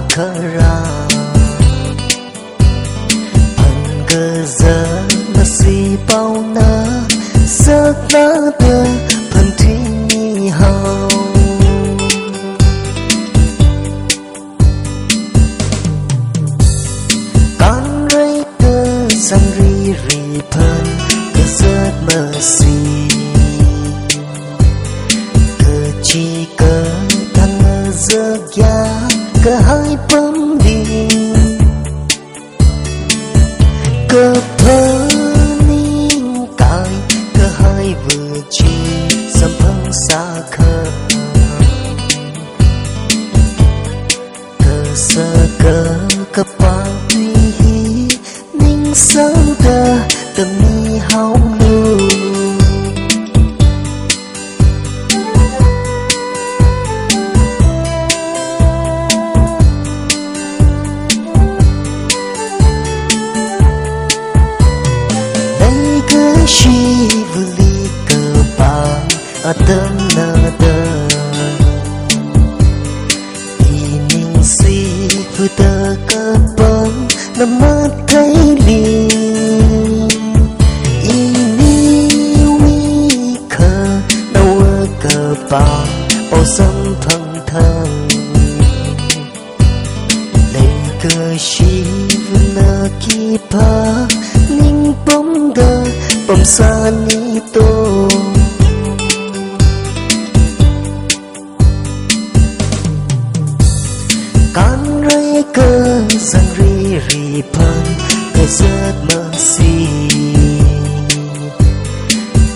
khara Hằng cơ giờ mà si bao na Giấc lá tơ phần thi nhi hào Con rây cơ sang ri ri phân Cơ giấc mơ si Cơ chi cơ thăng ở giấc giá Cơ hai bấm đi Cơ thơ ninh cài Cơ hai vừa chi Dâm phăng xa khờ Cơ sơ cơ cơ ba huy hí Ninh sáng tơ từng mi hao lưu She vuli cơ ba a tâm na tơ Ining si phu tơ cơ bóng na mắt thấy li Ini vi khờ đâu ở cơ ba bao sâm thân thân Lấy cơ she vuna ki pa Ning bóng đơ bom sa ni to Can rây cơ sang ri ri phân Cơ giấc mơ si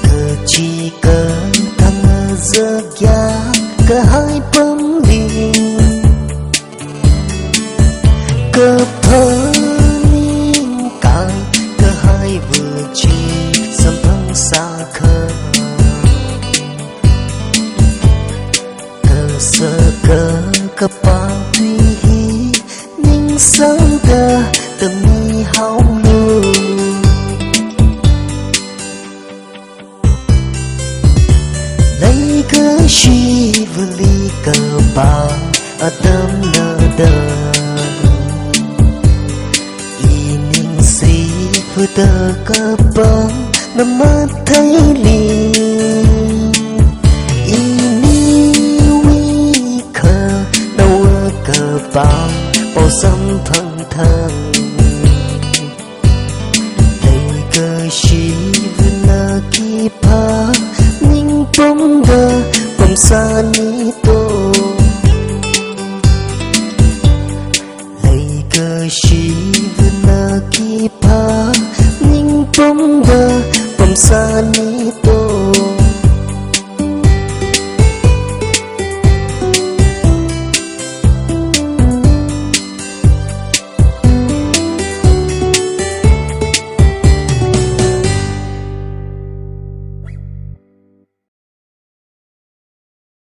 Cơ chi cơ thăng ở giấc giá Cơ hai bấm đi Cơ thơ ninh cài Cơ hai vừa chi Dâm phăng xa khờ Cơ sơ cơ cơ ba huy hí Ninh sáng tơ từng mi hao lưu Lấy cơ chi vừa ly cơ ba ở tâm nơ đơ Y ninh si vừa tơ cơ bóng nằm mắt thấy li Ini vi khờ đâu ở cơ bao bao sâm thân thân Lấy cơ chi vuna ki pa Ninh bóng đơ bóng xa ni to